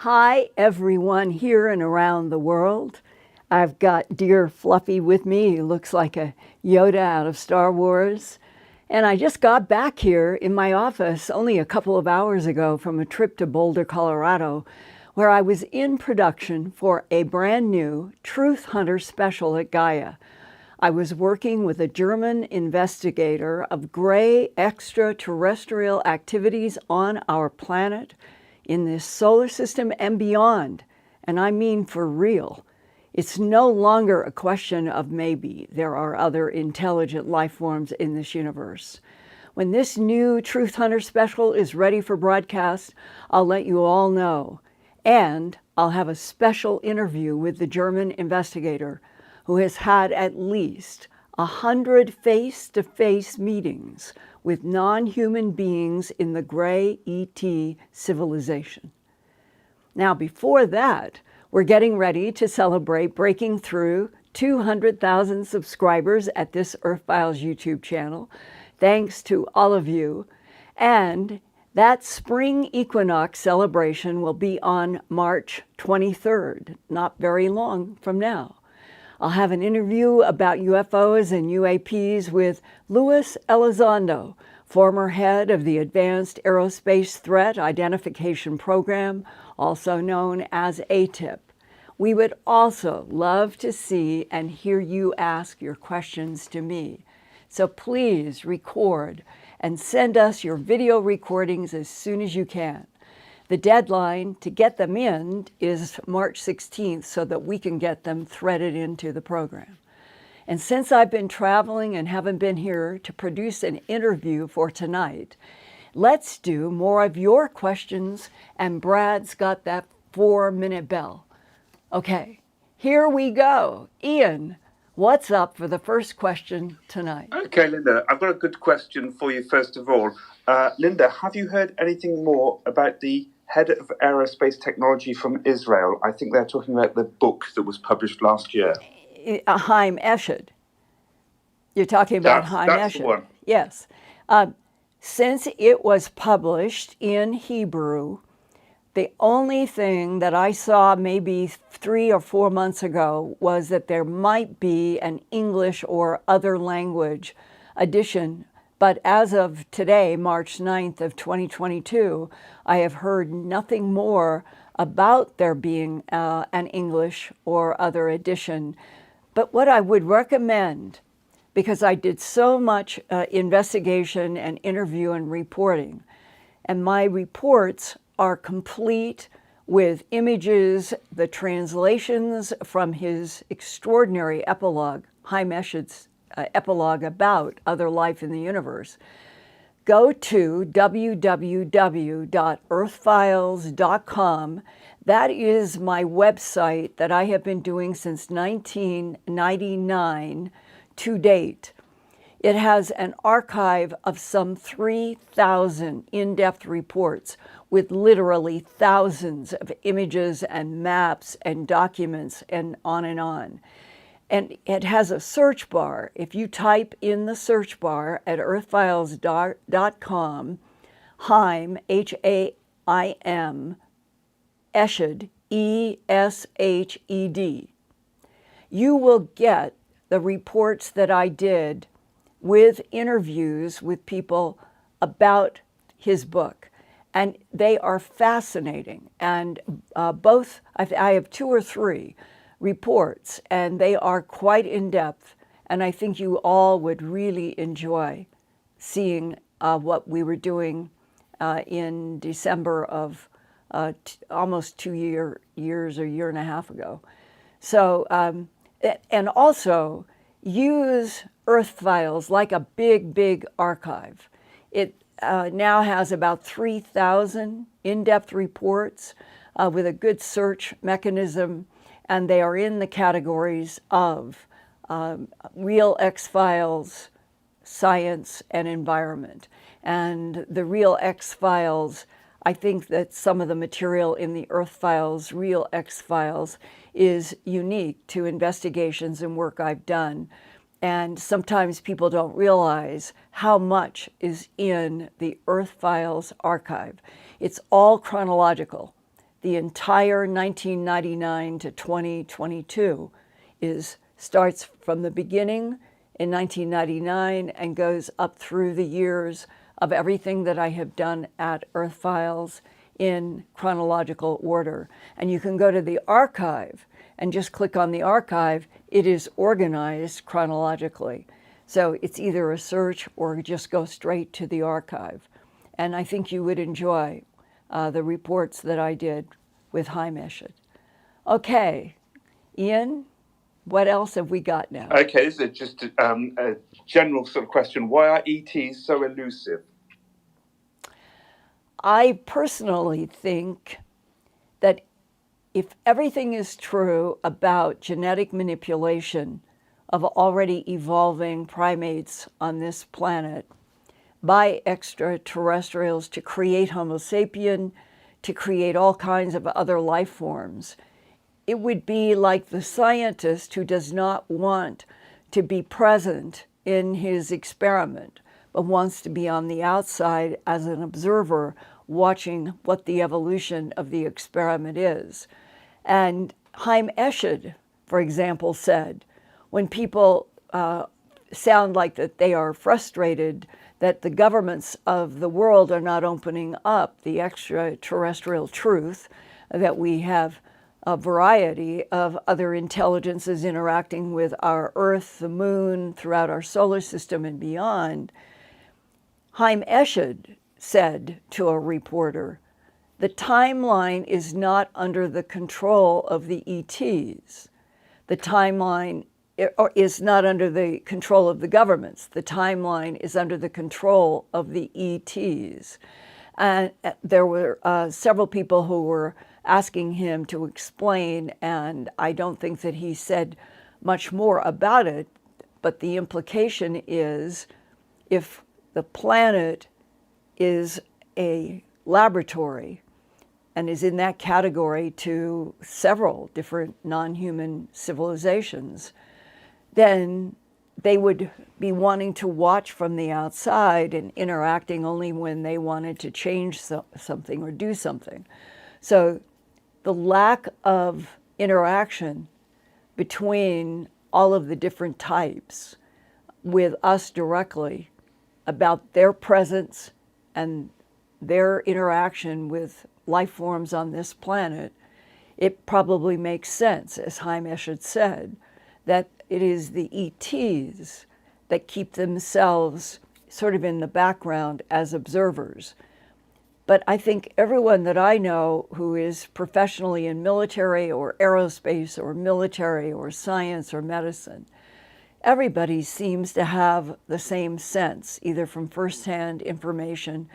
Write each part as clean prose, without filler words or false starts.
Hi, everyone here and around the world. I've got dear Fluffy with me. He looks like a Yoda out of Star Wars. And I just got back here in my office only a couple of hours ago from a trip to Boulder, Colorado, where I was in production for a brand new Truth Hunter special at Gaia. I was working with a German investigator of gray extraterrestrial activities on our planet, in this solar system and beyond. And I mean for real. It's no longer a question of maybe there are other intelligent life forms in this universe. When this new Truth Hunter special is ready for broadcast, I'll let you all know. And I'll have a special interview with the German investigator who has had at least 100 face-to-face meetings with non-human beings in the gray ET civilization. Now, before that, we're getting ready to celebrate breaking through 200,000 subscribers at this Earthfiles YouTube channel. Thanks to all of you. And that spring equinox celebration will be on March 23rd, not very long from now. I'll have an interview about UFOs and UAPs with Luis Elizondo, former head of the Advanced Aerospace Threat Identification Program, also known as ATIP. We would also love to see and hear you ask your questions to me. So please record and send us your video recordings as soon as you can. The deadline to get them in is March 16th so that we can get them threaded into the program. And since I've been traveling and haven't been here to produce an interview for tonight, let's do more of your questions, and Brad's got that 4-minute bell. Okay, here we go. Ian, what's up for the first question tonight? Okay, Linda, I've got a good question for you first of all. Linda, have you heard anything more about the head of aerospace technology from Israel? I think they're talking about the book that was published last year. Haim Eshed. You're talking about Haim Eshed. That's the one. Yes. Since it was published in Hebrew, the only thing that I saw maybe 3 or 4 months ago was that there might be an English or other language edition. But as of today, March 9th of 2022, I have heard nothing more about there being an English or other edition. But what I would recommend, because I did so much investigation and interview and reporting, and my reports are complete with images, the translations from his extraordinary epilogue, Haim Eshed's epilogue about other life in the universe. Go to www.earthfiles.com. That is my website that I have been doing since 1999 to date. It has an archive of some 3,000 in-depth reports with literally thousands of images and maps and documents and on and on. And it has a search bar. If you type in the search bar at earthfiles.com, Haim, H-A-I-M, Eshed, E-S-H-E-D, you will get the reports that I did with interviews with people about his book. And they are fascinating. And both, I have 2 or 3 reports, and they are quite in-depth, and I think you all would really enjoy seeing what we were doing in December of almost 2 years or year and a half ago. So, and also use Earthfiles like a big archive. It now has about 3,000 in-depth reports with a good search mechanism, and they are in the categories of real X-Files, science, and environment. And the real X-Files, I think that some of the material in the Earthfiles, real X-Files, is unique to investigations and work I've done. And sometimes people don't realize how much is in the Earthfiles archive. It's all chronological. the entire 1999 to 2022 starts from the beginning in 1999 and goes up through the years of everything that I have done at Earthfiles in chronological order. And you can go to the archive and just click on the archive. It is organized chronologically. So it's either a search or just go straight to the archive. And I think you would enjoy the reports that I did with Howe. Okay, Ian, what else have we got now? Okay, this is just a general sort of question. Why are ETs so elusive? I personally think that if everything is true about genetic manipulation of already evolving primates on this planet by extraterrestrials to create Homo sapien, to create all kinds of other life forms, it would be like the scientist who does not want to be present in his experiment, but wants to be on the outside as an observer, watching what the evolution of the experiment is. And Haim Eshed, for example, said, when people sound like that they are frustrated that the governments of the world are not opening up the extraterrestrial truth, that we have a variety of other intelligences interacting with our Earth, the moon, throughout our solar system and beyond, Haim Eshed said to a reporter, the timeline is not under the control of the ETs. The timeline is not under the control of the governments. The timeline is under the control of the ETs. And there were several people who were asking him to explain, and I don't think that he said much more about it, but the implication is if the planet is a laboratory and is in that category to several different non-human civilizations, then they would be wanting to watch from the outside and interacting only when they wanted to change something or do something. So the lack of interaction between all of the different types with us directly about their presence and their interaction with life forms on this planet, it probably makes sense, as Haim Eshed said, that it is the ETs that keep themselves sort of in the background as observers. But I think everyone that I know who is professionally in military or aerospace or military or science or medicine, everybody seems to have the same sense, either from firsthand information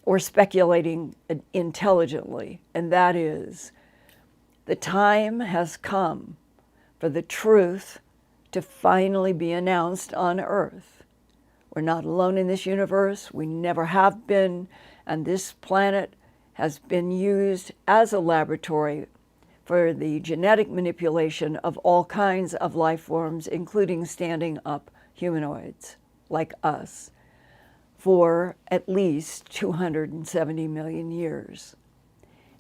or speculating intelligently, and that is, the time has come for the truth to finally be announced on Earth. We're not alone in this universe, we never have been, and this planet has been used as a laboratory for the genetic manipulation of all kinds of life forms, including standing up humanoids like us, for at least 270 million years.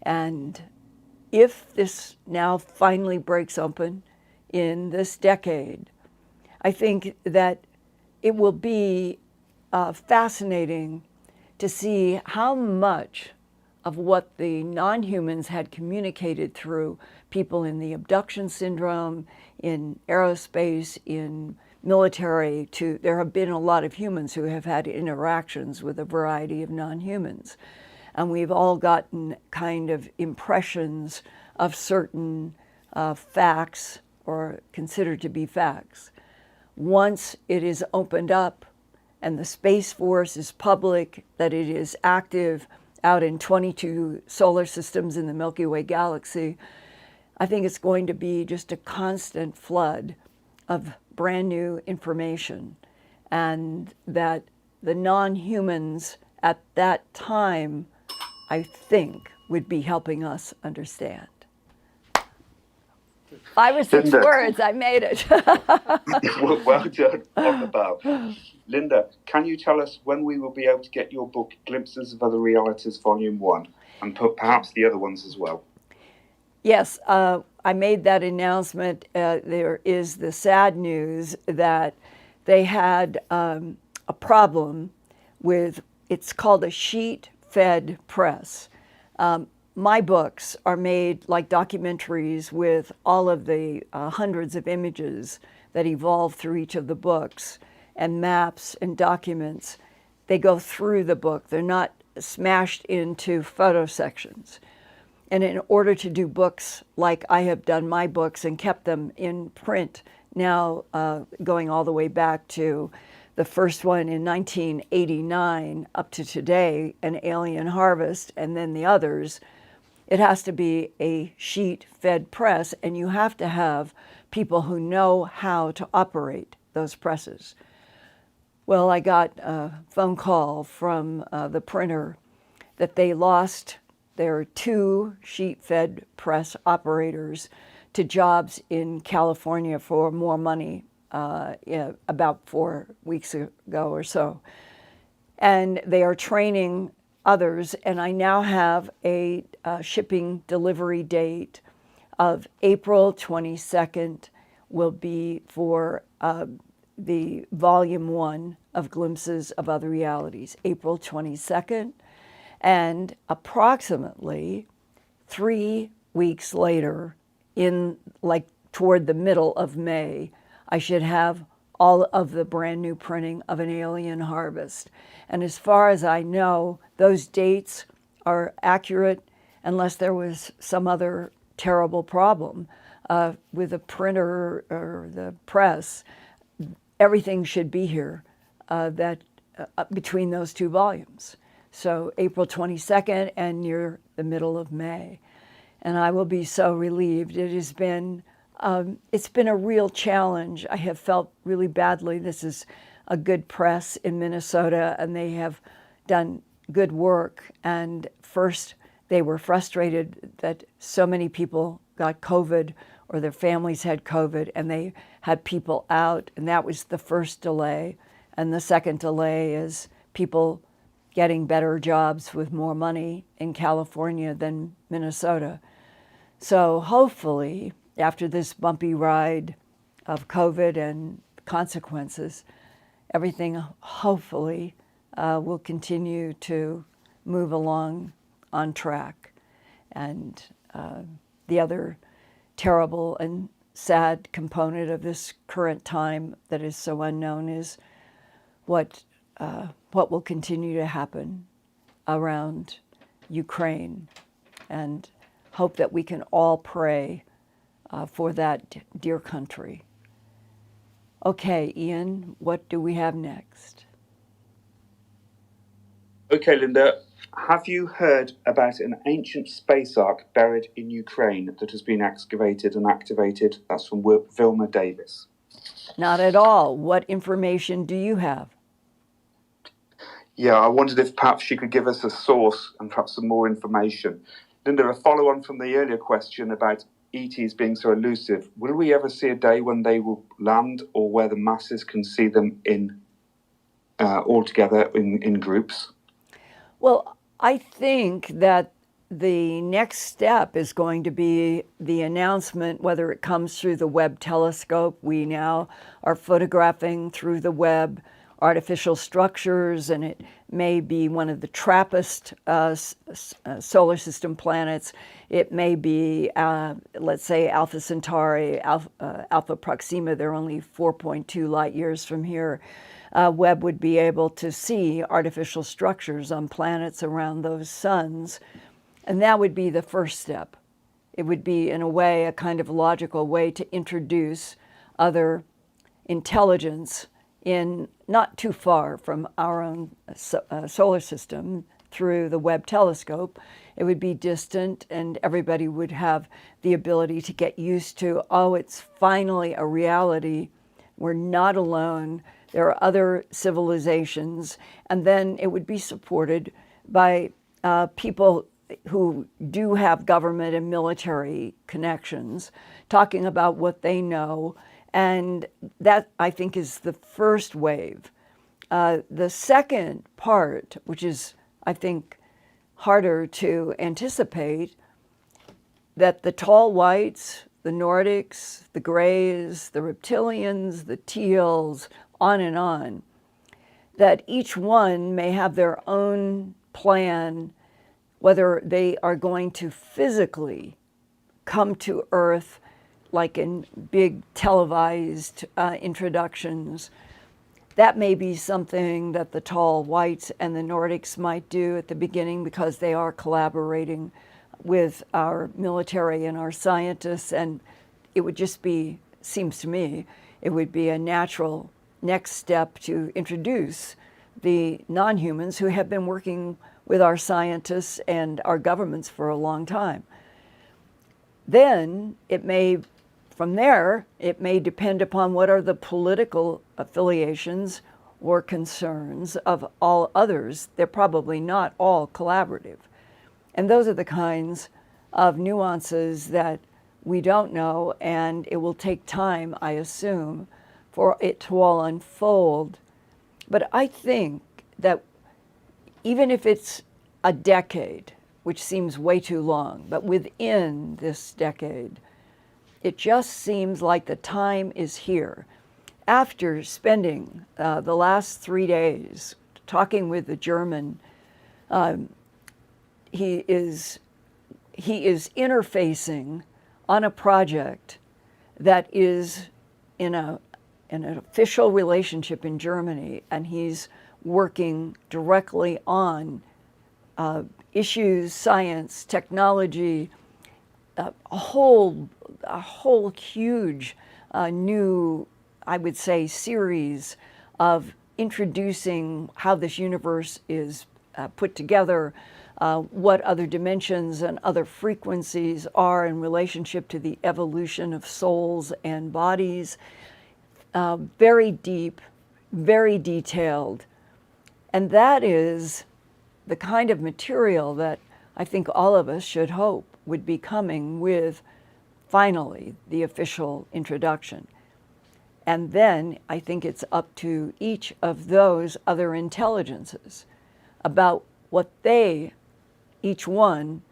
And if this now finally breaks open in this decade, I think that it will be fascinating to see how much of what the non-humans had communicated through people in the abduction syndrome, in aerospace, in military, there have been a lot of humans who have had interactions with a variety of non-humans. And we've all gotten kind of impressions of certain facts or considered to be facts. Once it is opened up and the Space Force is public, that it is active out in 22 solar systems in the Milky Way galaxy, I think it's going to be just a constant flood of brand new information, and that the non-humans at that time, I think, would be helping us understand. 5 or 6 Linda. words, I made it. Well done, on the bow. Linda, can you tell us when we will be able to get your book, Glimpses of Other Realities, Volume 1, and perhaps the other ones as well? Yes, I made that announcement. There is the sad news that they had a problem with, it's called a sheet-fed press. My books are made like documentaries with all of the hundreds of images that evolve through each of the books, and maps and documents. They go through the book. They're not smashed into photo sections. And in order to do books like I have done my books and kept them in print now, going all the way back to the first one in 1989 up to today, An Alien Harvest, and then the others, it has to be a sheet-fed press, and you have to have people who know how to operate those presses. Well, I got a phone call from the printer that they lost their 2 sheet-fed press operators to jobs in California for more money about 4 weeks ago or so. And they are training others, and I now have a shipping delivery date of April 22nd will be for the volume 1 of Glimpses of Other Realities, April 22nd. And approximately 3 weeks later, in like toward the middle of May, I should have all of the brand new printing of An Alien Harvest. And as far as I know, those dates are accurate unless there was some other terrible problem with the printer or the press. Everything should be here between those 2 volumes. So April 22nd and near the middle of May. And I will be so relieved. It has been, it's been a real challenge. I have felt really badly. This is a good press in Minnesota, and they have done good work. And first, they were frustrated that so many people got COVID or their families had COVID, and they had people out, and that was the first delay. And the second delay is people getting better jobs with more money in California than Minnesota. So hopefully, after this bumpy ride of COVID and consequences, everything hopefully will continue to move along on track. And the other terrible and sad component of this current time that is so unknown is what will continue to happen around Ukraine, and hope that we can all pray for that dear country. Okay, Ian, what do we have next? Okay, Linda, have you heard about an ancient space ark buried in Ukraine that has been excavated and activated? That's from Vilma Davis. Not at all. What information do you have? Yeah, I wondered if perhaps she could give us a source and perhaps some more information. Linda, a follow-on from the earlier question about ETs being so elusive, will we ever see a day when they will land, or where the masses can see them in all together in groups? Well, I think that the next step is going to be the announcement, whether it comes through the Webb telescope. We now are photographing through the Webb artificial structures, and it may be one of the TRAPPIST solar system planets. It may be, let's say, Alpha Centauri, Alpha Proxima. They're only 4.2 light years from here. Webb would be able to see artificial structures on planets around those suns, and that would be the first step. It would be, in a way, a kind of logical way to introduce other intelligence in not too far from our own solar system through the Webb telescope. It would be distant, and everybody would have the ability to get used to, oh, it's finally a reality. We're not alone. There are other civilizations. And then it would be supported by people who do have government and military connections, talking about what they know. And that, I think, is the first wave. The second part, which is, I think, harder to anticipate, that the tall whites, the Nordics, the grays, the reptilians, the teals, on, that each one may have their own plan, whether they are going to physically come to Earth, like in big televised introductions. That may be something that the tall whites and the Nordics might do at the beginning, because they are collaborating with our military and our scientists, and it would just be, seems to me, it would be a natural next step to introduce the non-humans who have been working with our scientists and our governments for a long time. Then it may, from there, it may depend upon what are the political affiliations or concerns of all others. They're probably not all collaborative. And those are the kinds of nuances that we don't know, and it will take time, I assume, for it to all unfold. But I think that even if it's a decade, which seems way too long, but within this decade, it just seems like the time is here. After spending the last 3 days talking with the German, he is interfacing on a project that is in an official relationship in Germany, and he's working directly on issues, science, technology, a whole huge new, I would say, series of introducing how this universe is put together, what other dimensions and other frequencies are in relationship to the evolution of souls and bodies. Very deep, very detailed. And that is the kind of material that I think all of us should hope would be coming with, finally, the official introduction. And then I think it's up to each of those other intelligences about what they, each one,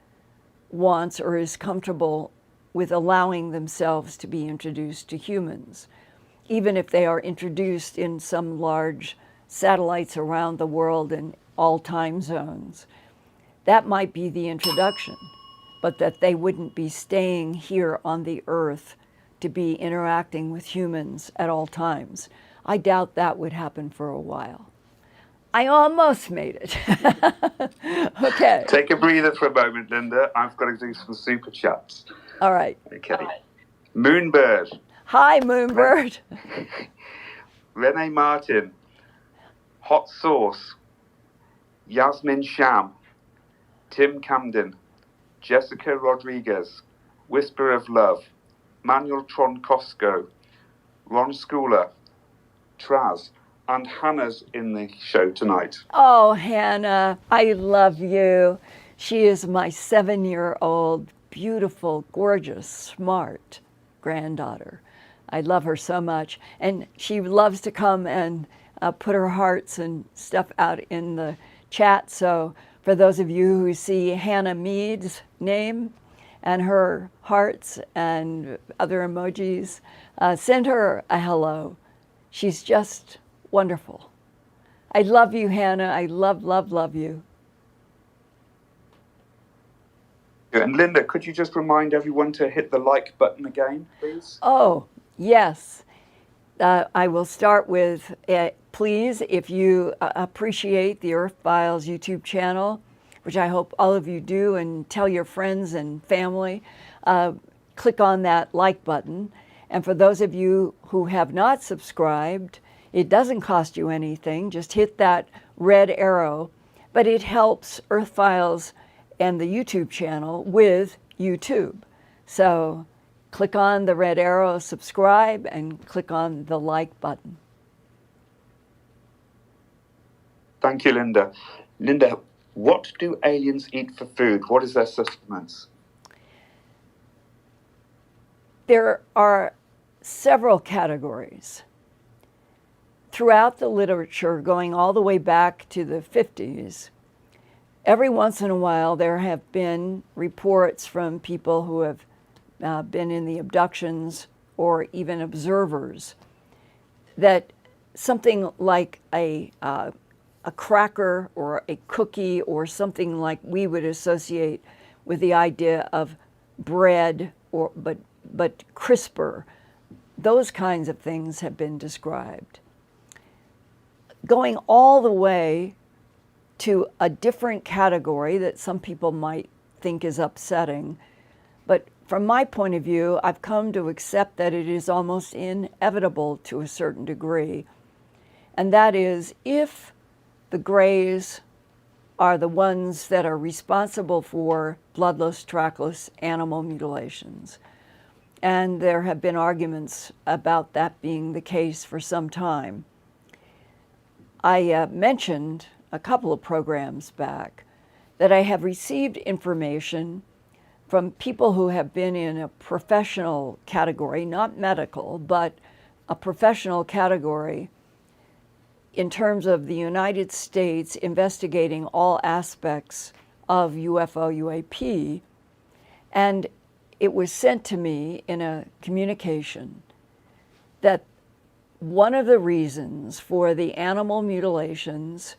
wants or is comfortable with allowing themselves to be introduced to humans, even if they are introduced in some large satellites around the world in all time zones. That might be the introduction, but that they wouldn't be staying here on the Earth to be interacting with humans at all times. I doubt that would happen for a while. I almost made it. Okay. Take a breather for a moment, Linda. I've got to do some super chats. All right. Okay. Moonbird. Hi, Moonbird. Renee Martin. Hot Sauce. Yasmin Sham. Tim Camden. Jessica Rodriguez. Whisper of Love. Manuel Tronkowsko. Ron Schooler. Traz. And Hannah's in the show tonight. Oh, Hannah, I love you. She is my 7-year-old, beautiful, gorgeous, smart granddaughter. I love her so much. And she loves to come and put her hearts and stuff out in the chat. So for those of you who see Hannah Mead's name and her hearts and other emojis, send her a hello. She's just wonderful. I love you, Hannah. I love, love, love you. And Linda, could you just remind everyone to hit the like button again, please? Oh, yes. I will start with, please, if you appreciate the Earthfiles YouTube channel, which I hope all of you do, and tell your friends and family, click on that like button. And for those of you who have not subscribed, it doesn't cost you anything. Just hit that red arrow, but it helps Earthfiles and the YouTube channel with YouTube. So click on the red arrow, subscribe, and click on the like button. Thank you, Linda. Linda, what do aliens eat for food? What is their sustenance? There are several categories. Throughout the literature, going all the way back to the 50s, every once in a while there have been reports from people who have been in the abductions or even observers that something like a cracker or a cookie or something like we would associate with the idea of bread or but crisper, those kinds of things have been described. Going all the way to a different category that some people might think is upsetting, but from my point of view, I've come to accept that it is almost inevitable to a certain degree, and that is if the Greys are the ones that are responsible for bloodless, trackless animal mutilations. And there have been arguments about that being the case for some time. I mentioned a couple of programs back that I have received information from people who have been in a professional category, not medical, but a professional category in terms of the United States investigating all aspects of UFO UAP, and it was sent to me in a communication that one of the reasons for the animal mutilations,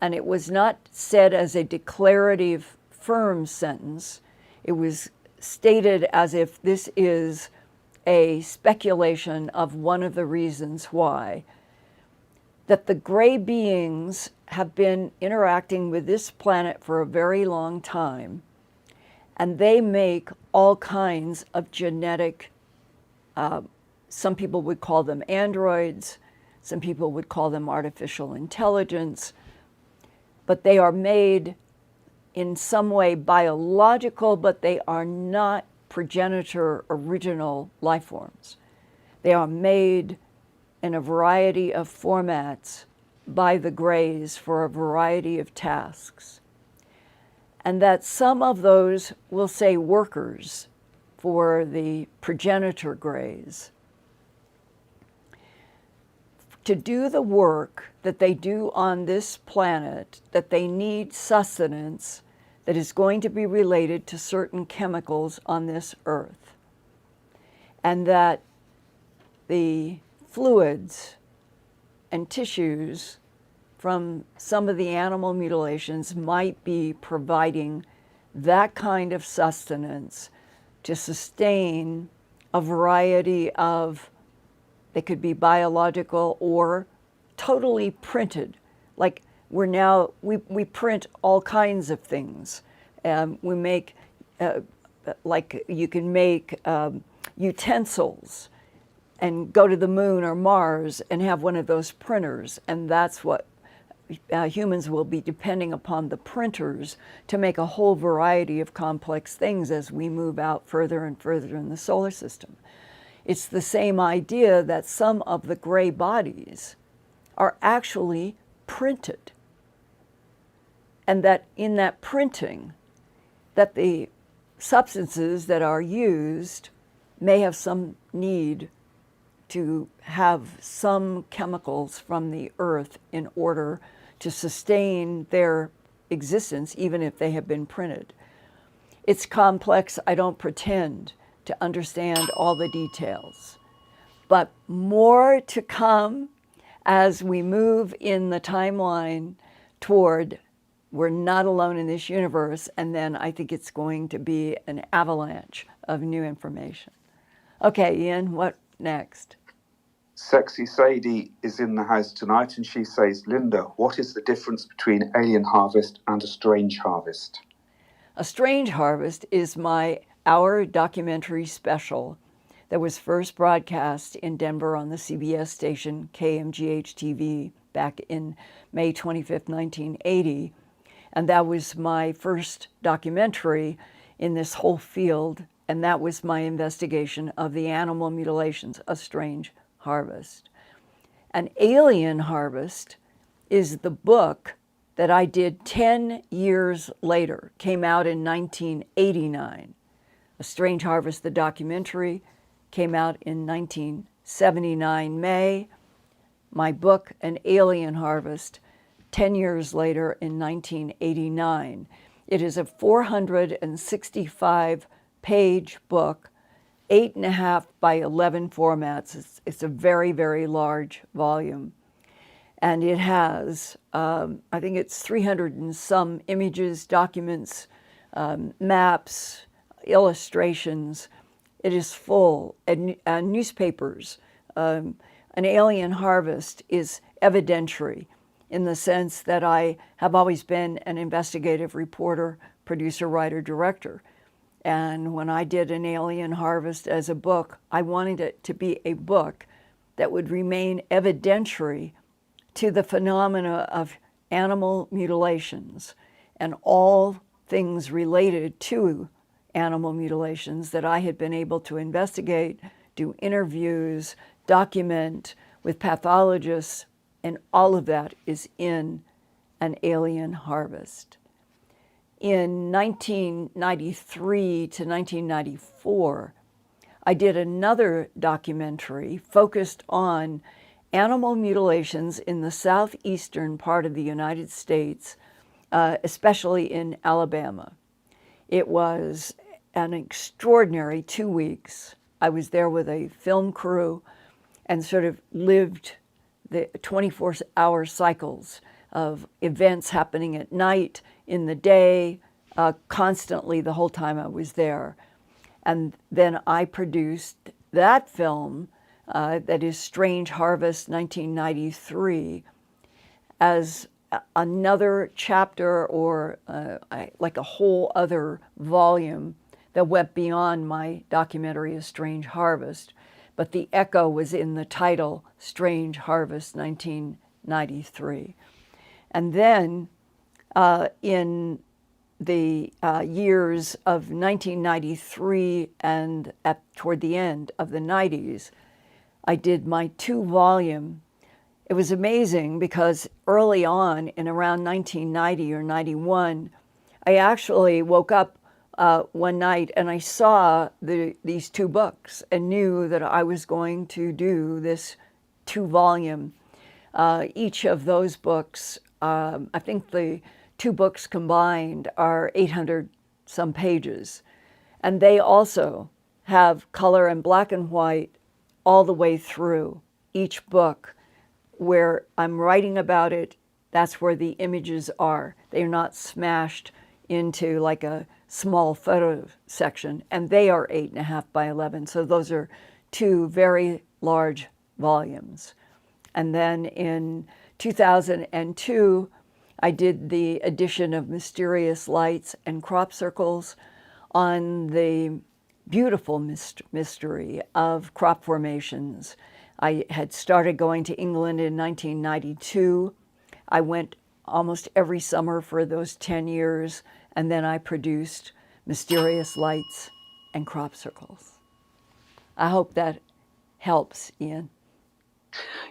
and it was not said as a declarative firm sentence, it was stated as if this is a speculation of one of the reasons why, that the gray beings have been interacting with this planet for a very long time, and they make all kinds of genetic, some people would call them androids, some people would call them artificial intelligence, but they are made in some way biological, but they are not progenitor original life forms. They are made in a variety of formats by the Greys for a variety of tasks. And that some of those, will say workers for the progenitor Greys, to do the work that they do on this planet, that they need sustenance that is going to be related to certain chemicals on this earth. And that the fluids and tissues from some of the animal mutilations might be providing that kind of sustenance to sustain a variety of, they could be biological or totally printed. Like we print all kinds of things. We make, like you can make utensils and go to the moon or Mars and have one of those printers. And that's what humans will be depending upon, the printers, to make a whole variety of complex things as we move out further and further in the solar system. It's the same idea that some of the gray bodies are actually printed. And that in that printing, that the substances that are used may have some need to have some chemicals from the earth in order to sustain their existence, even if they have been printed. It's complex. I don't pretend to understand all the details, but more to come as we move in the timeline toward we're not alone in this universe, and then I think it's going to be an avalanche of new information. Okay, Ian, what next? Sexy Sadie is in the house tonight, and she says, Linda, what is the difference between Alien Harvest and A Strange Harvest? A Strange Harvest is our documentary special that was first broadcast in Denver on the CBS station KMGH-TV back in May 25th, 1980. And that was my first documentary in this whole field, and that was my investigation of the animal mutilations, A Strange Harvest. An Alien Harvest is the book that I did 10 years later, came out in 1989. A Strange Harvest, the documentary, came out in 1979 May. My book, An Alien Harvest, 10 years later in 1989. It is a 465-page book, 8.5 by 11 formats. It's a very, very large volume. And it has, I think it's 300 and some images, documents, maps, illustrations. It is full. And newspapers. An alien harvest is evidentiary in the sense that I have always been an investigative reporter, producer, writer, director. And when I did an alien harvest as a book, I wanted it to be a book that would remain evidentiary to the phenomena of animal mutilations and all things related to animal mutilations that I had been able to investigate, do interviews, document with pathologists, and all of that is in An Alien Harvest. In 1993 to 1994, I did another documentary focused on animal mutilations in the southeastern part of the United States, especially in Alabama. It was an extraordinary 2 weeks. I was there with a film crew and sort of lived the 24-hour cycles of events happening at night, in the day, constantly the whole time I was there. And then I produced that film, that is Strange Harvest 1993, as another chapter or like a whole other volume that went beyond my documentary A Strange Harvest. But the echo was in the title, Strange Harvest 1993. And then in the years of 1993 and toward the end of the 90s, I did my 2-volume. It was amazing because early on, in around 1990 or 91, I actually woke up one night and I saw these 2 books and knew that I was going to do this 2-volume. Each of those books, I think the 2 books combined are 800 some pages. And they also have color and black and white all the way through each book. Where I'm writing about it, that's where the images are. They're not smashed into like a small photo section, and they are 8.5 by 11. So those are 2 very large volumes. And then in 2002, I did the edition of Mysterious Lights and Crop Circles on the beautiful mystery of crop formations. I had started going to England in 1992. I went almost every summer for those 10 years, and then I produced Mysterious Lights and Crop Circles. I hope that helps, Ian.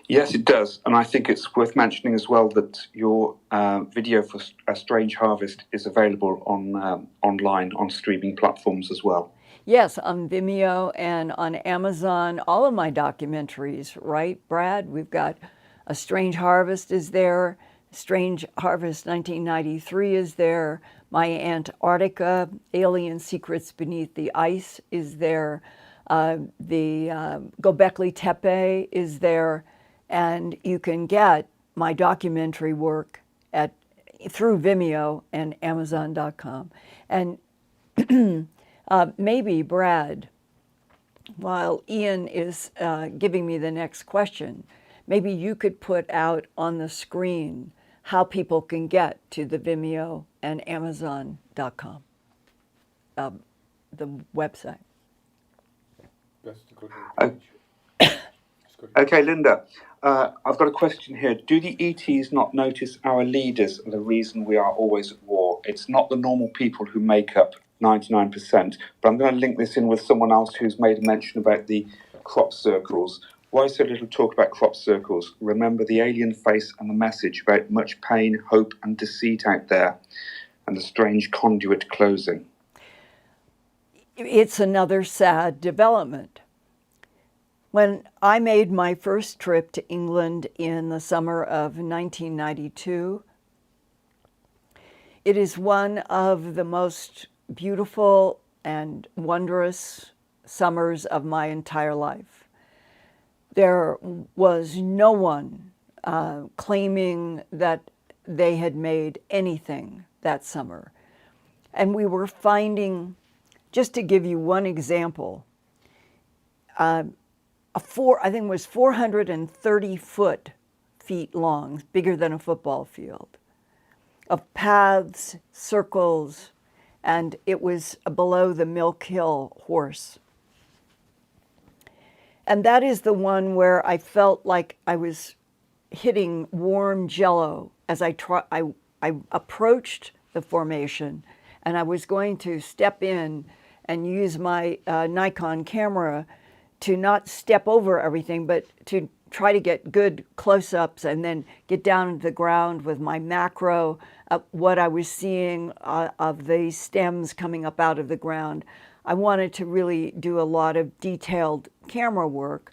Yes, it does. And I think it's worth mentioning as well that your video for A Strange Harvest is available on online on streaming platforms as well. Yes, on Vimeo and on Amazon, all of my documentaries, right, Brad? We've got A Strange Harvest is there, Strange Harvest 1993 is there, my Antarctica, Alien Secrets Beneath the Ice is there, the Göbekli Tepe is there, and you can get my documentary work through Vimeo and Amazon.com. And maybe, Brad, while Ian is giving me the next question, maybe you could put out on the screen how people can get to the Vimeo and Amazon.com, the website. Best to go to the page. Okay, Linda, I've got a question here. Do the ETs not notice our leaders are the reason we are always at war? It's not the normal people who make up 99%, but I'm going to link this in with someone else who's made a mention about the crop circles. Why so little talk about crop circles? Remember the alien face and the message about much pain, hope and deceit out there, and the strange conduit closing. It's another sad development. When I made my first trip to England in the summer of 1992, it is one of the most beautiful and wondrous summers of my entire life. There was no one claiming that they had made anything that summer. And we were finding, just to give you one example, I think it was 430 feet long, bigger than a football field, of paths, circles, and it was below the Milk Hill horse. And that is the one where I felt like I was hitting warm jello as I approached the formation, and I was going to step in and use my Nikon camera to not step over everything, but to try to get good close-ups and then get down to the ground with my macro of what I was seeing of the stems coming up out of the ground. I wanted to really do a lot of detailed camera work.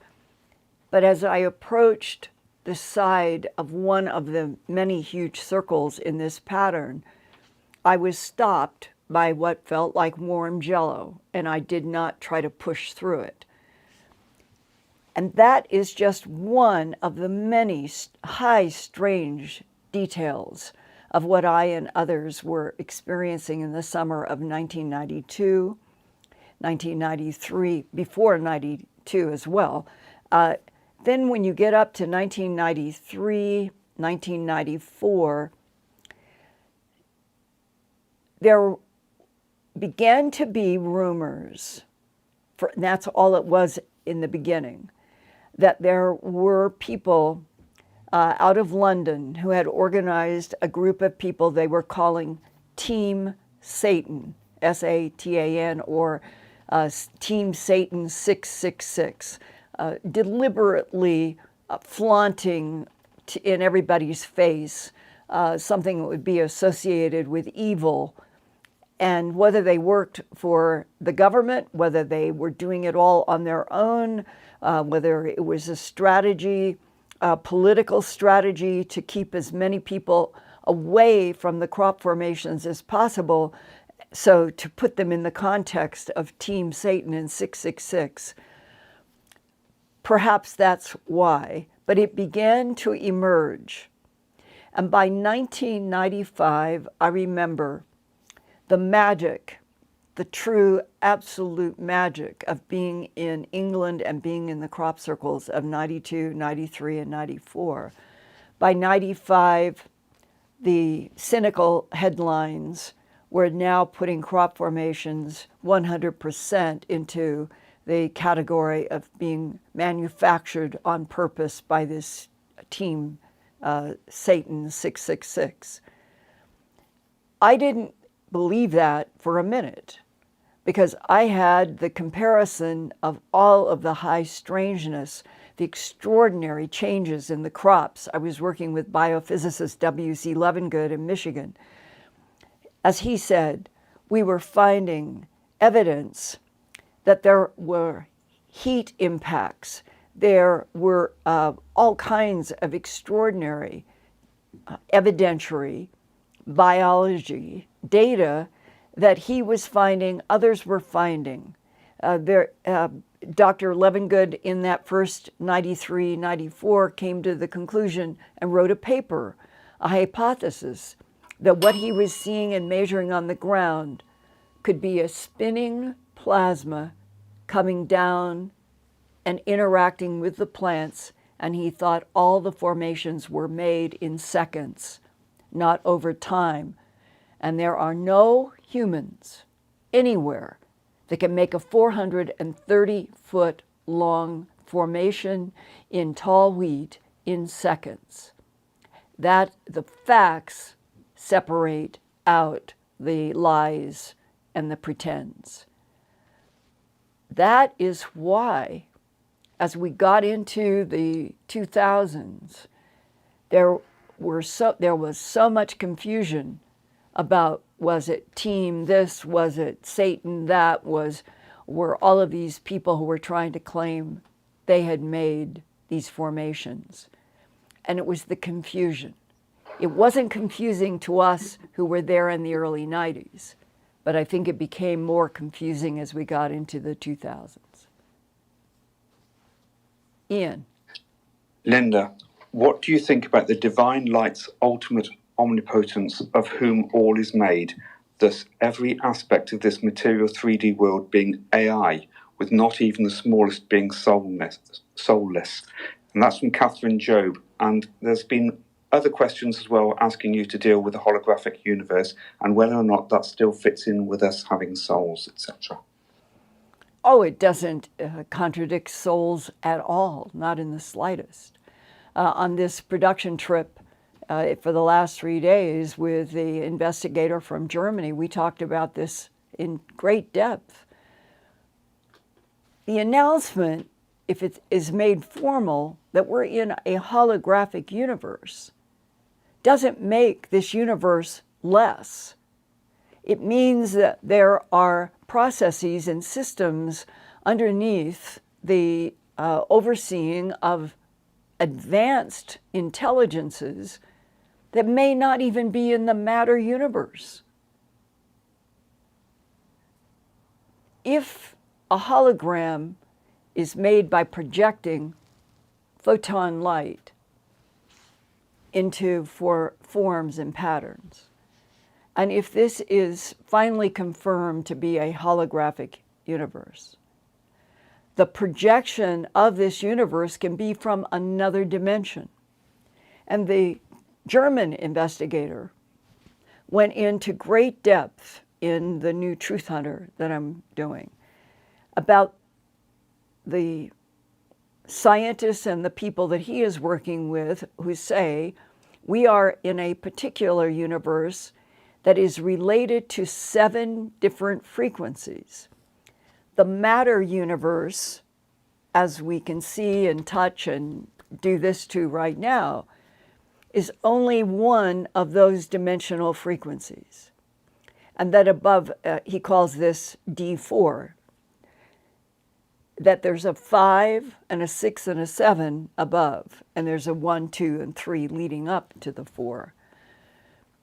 But as I approached the side of one of the many huge circles in this pattern, I was stopped by what felt like warm jello, and I did not try to push through it. And that is just one of the many high, strange details of what I and others were experiencing in the summer of 1992, 1993, before 92 as well. Then when you get up to 1993, 1994, there began to be rumors, and that's all it was in the beginning, that there were people out of London who had organized a group of people they were calling Team Satan, S-A-T-A-N, or Team Satan 666, deliberately flaunting in everybody's face something that would be associated with evil. And whether they worked for the government, whether they were doing it all on their own, whether it was a strategy, a political strategy to keep as many people away from the crop formations as possible, so to put them in the context of Team Satan and 666. Perhaps that's why, but it began to emerge. And by 1995, I remember the magic, the true absolute magic of being in England and being in the crop circles of 92, 93, and 94. By 95, the cynical headlines were now putting crop formations 100% into the category of being manufactured on purpose by this team, Satan 666. I didn't believe that for a minute, because I had the comparison of all of the high strangeness, the extraordinary changes in the crops. I was working with biophysicist W.C. Levengood in Michigan. As he said, we were finding evidence that there were heat impacts. There were all kinds of extraordinary evidentiary biology data that he was finding, others were finding. Dr. Levengood in that first 93, 94 came to the conclusion and wrote a paper, a hypothesis, that what he was seeing and measuring on the ground could be a spinning plasma coming down and interacting with the plants, and he thought all the formations were made in seconds, not over time. And there are no humans anywhere that can make a 430-foot long formation in tall wheat in seconds. That the facts separate out the lies and the pretends. That is why, as we got into the 2000s, there was so much confusion about, was it team this, was it Satan that, were all of these people who were trying to claim they had made these formations. And it was the confusion. It wasn't confusing to us who were there in the early 90s, but I think it became more confusing as we got into the 2000s. Ian. Linda, what do you think about the divine light's ultimate omnipotence, of whom all is made, thus every aspect of this material 3D world being AI, with not even the smallest being soulless? And that's from Catherine Job. And there's been other questions as well asking you to deal with the holographic universe and whether or not that still fits in with us having souls, etc. Oh, it doesn't contradict souls at all, not in the slightest. On this production trip for the last 3 days with the investigator from Germany, we talked about this in great depth. The announcement, if it is made formal, that we're in a holographic universe, doesn't make this universe less. It means that there are processes and systems underneath the overseeing of advanced intelligences that may not even be in the matter universe. If a hologram is made by projecting photon light into forms and patterns, and if this is finally confirmed to be a holographic universe, the projection of this universe can be from another dimension. And the German investigator went into great depth in the new Truth Hunter that I'm doing about the scientists and the people that he is working with who say we are in a particular universe that is related to 7 different frequencies. The matter universe, as we can see and touch and do this to right now, is only one of those dimensional frequencies. And that above, he calls this D4, that there's a 5 and a 6 and a 7 above, and there's a 1, 2, and 3 leading up to the 4.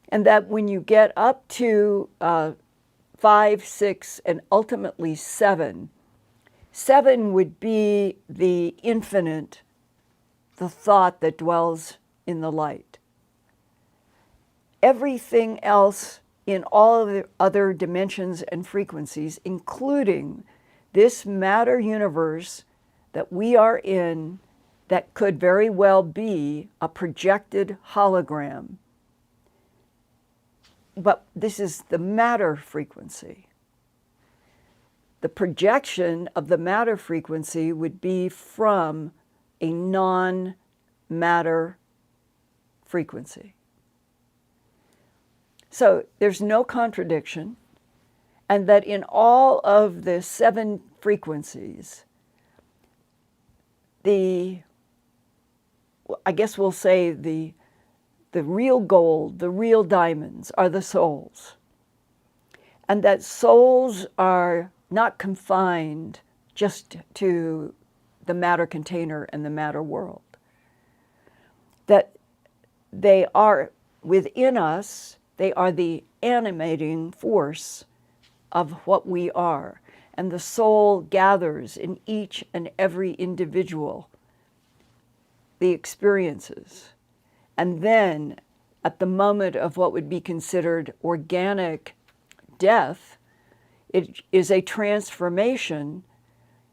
And that when you get up to 5, 6, and ultimately 7, 7 would be the infinite, the thought that dwells in the light. Everything else in all of the other dimensions and frequencies, including this matter universe that we are in, that could very well be a projected hologram. But this is the matter frequency. The projection of the matter frequency would be from a non-matter frequency. So there's no contradiction, and that in all of the 7 frequencies, I guess we'll say the real gold, the real diamonds are the souls. And that souls are not confined just to the matter container and the matter world. That they are within us, they are the animating force of what we are. And the soul gathers in each and every individual the experiences. And then, at the moment of what would be considered organic death, it is a transformation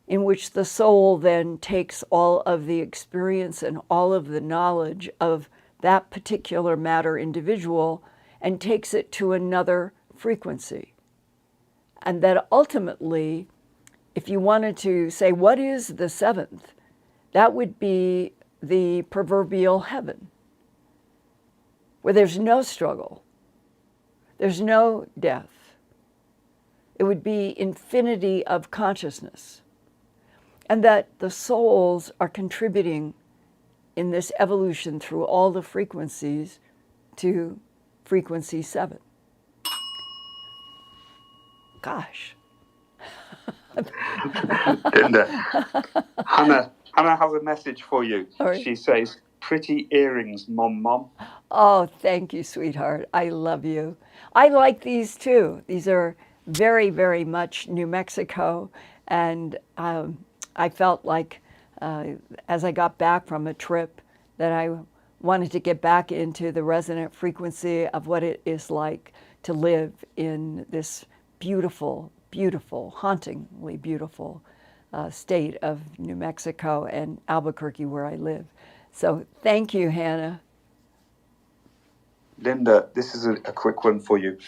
in which the soul then takes all of the experience and all of the knowledge of that particular matter individual and takes it to another frequency. And that ultimately, if you wanted to say, what is the 7th? That would be the proverbial heaven, where there's no struggle, there's no death. It would be infinity of consciousness. And that the souls are contributing in this evolution through all the frequencies to frequency 7. Gosh. Linda, Hannah has a message for you. All right. She says, "Pretty earrings, Mom." Oh, thank you, sweetheart. I love you. I like these too. These are very, very much New Mexico. And I felt like as I got back from a trip that I wanted to get back into the resonant frequency of what it is like to live in this beautiful, beautiful, hauntingly beautiful state of New Mexico and Albuquerque, where I live. So thank you, Hannah. Linda, this is a quick one for you.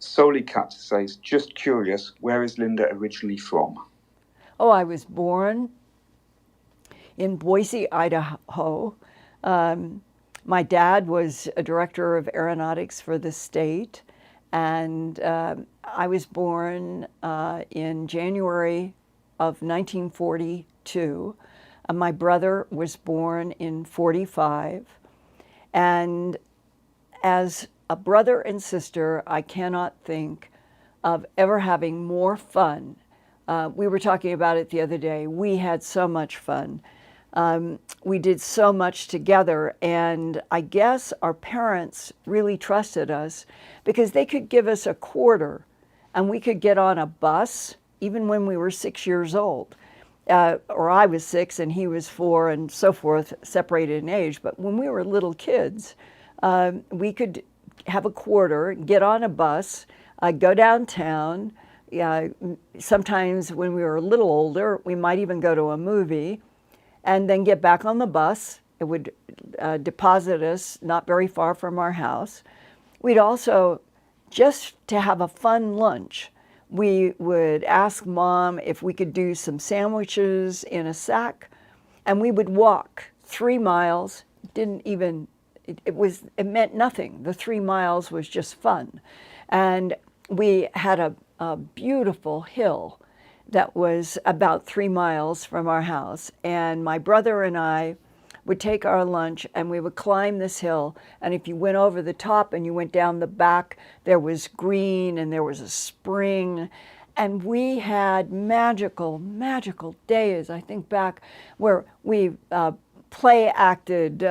Solicat says, "Just curious, where is Linda originally from?" Oh, I was born in Boise, Idaho. My dad was a director of aeronautics for the state, and I was born in January of 1942. My brother was born in 45, and as a brother and sister, I cannot think of ever having more fun. We were talking about it the other day. We had so much fun. We did so much together, and I guess our parents really trusted us because they could give us a quarter and we could get on a bus even when we were 6 years old. Or I was 6 and he was 4 and so forth, separated in age. But when we were little kids, we could have a quarter, get on a bus, go downtown. Sometimes when we were a little older, we might even go to a movie and then get back on the bus. It would deposit us not very far from our house. We'd also, just to have a fun lunch, we would ask Mom if we could do some sandwiches in a sack, and we would walk 3 miles. It meant nothing. The 3 miles was just fun. And we had a beautiful hill that was about 3 miles from our house. And my brother and I would take our lunch and we would climb this hill. And if you went over the top and you went down the back, there was green and there was a spring. And we had magical, magical days. I think back where we play acted,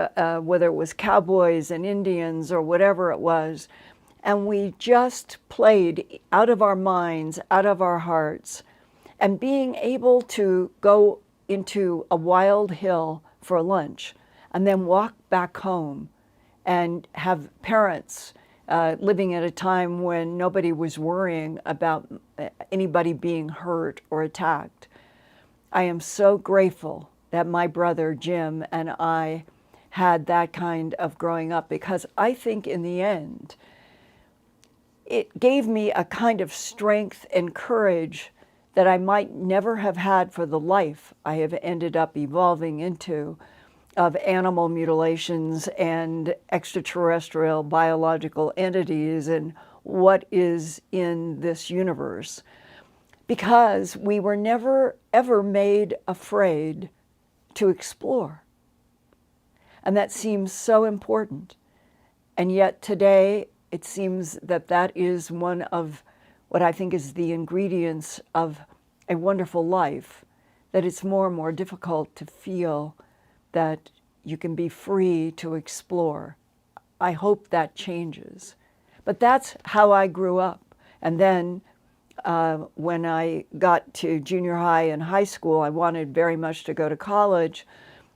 whether it was cowboys and Indians or whatever it was. And we just played out of our minds, out of our hearts. And being able to go into a wild hill for lunch and then walk back home and have parents living at a time when nobody was worrying about anybody being hurt or attacked. I am so grateful that my brother Jim and I had that kind of growing up, because I think in the end, it gave me a kind of strength and courage that I might never have had for the life I have ended up evolving into, of animal mutilations and extraterrestrial biological entities and what is in this universe. Because we were never, ever made afraid to explore. And that seems so important. And yet today, it seems that that is one of what I think is the ingredients of a wonderful life, that it's more and more difficult to feel that you can be free to explore. I hope that changes. But that's how I grew up. And then when I got to junior high and high school, I wanted very much to go to college.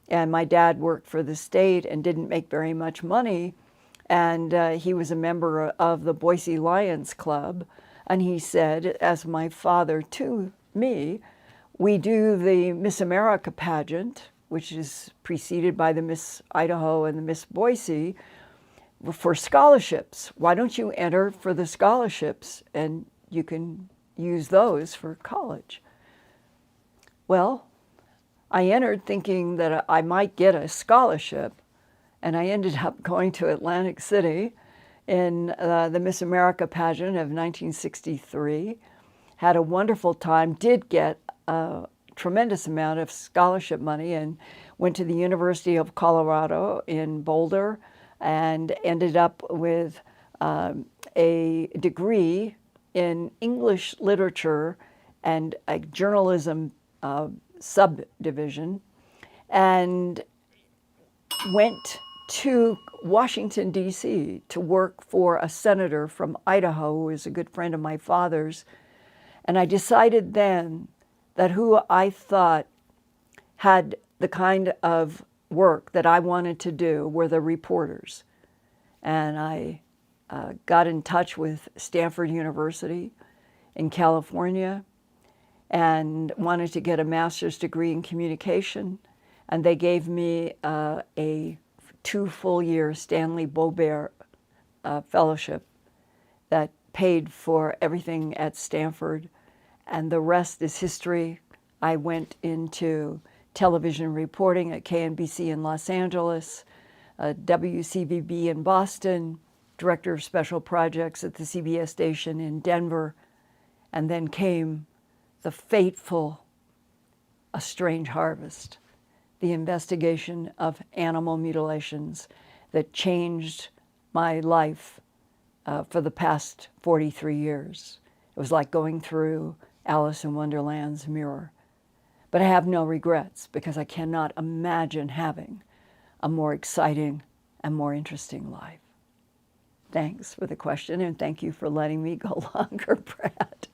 And my dad worked for the state and didn't make very much money. And he was a member of the Boise Lions Club. And he said, as my father to me, we do the Miss America pageant, which is preceded by the Miss Idaho and the Miss Boise, for scholarships. Why don't you enter for the scholarships and you can use those for college? Well, I entered thinking that I might get a scholarship, and I ended up going to Atlantic City in the Miss America pageant of 1963, had a wonderful time, did get a tremendous amount of scholarship money, and went to the University of Colorado in Boulder and ended up with a degree in English literature and a journalism subdivision, and went to Washington, D.C. to work for a senator from Idaho who is a good friend of my father's. And I decided then that who I thought had the kind of work that I wanted to do were the reporters. And I got in touch with Stanford University in California and wanted to get a master's degree in communication. And they gave me a 2 full-year Stanley Boulder fellowship that paid for everything at Stanford, and the rest is history. I went into television reporting at KNBC in Los Angeles, WCVB in Boston, director of special projects at the CBS station in Denver, and then came the fateful A Strange Harvest, the investigation of animal mutilations that changed my life for the past 43 years. It was like going through Alice in Wonderland's mirror. But I have no regrets because I cannot imagine having a more exciting and more interesting life. Thanks for the question, and thank you for letting me go longer, Brad.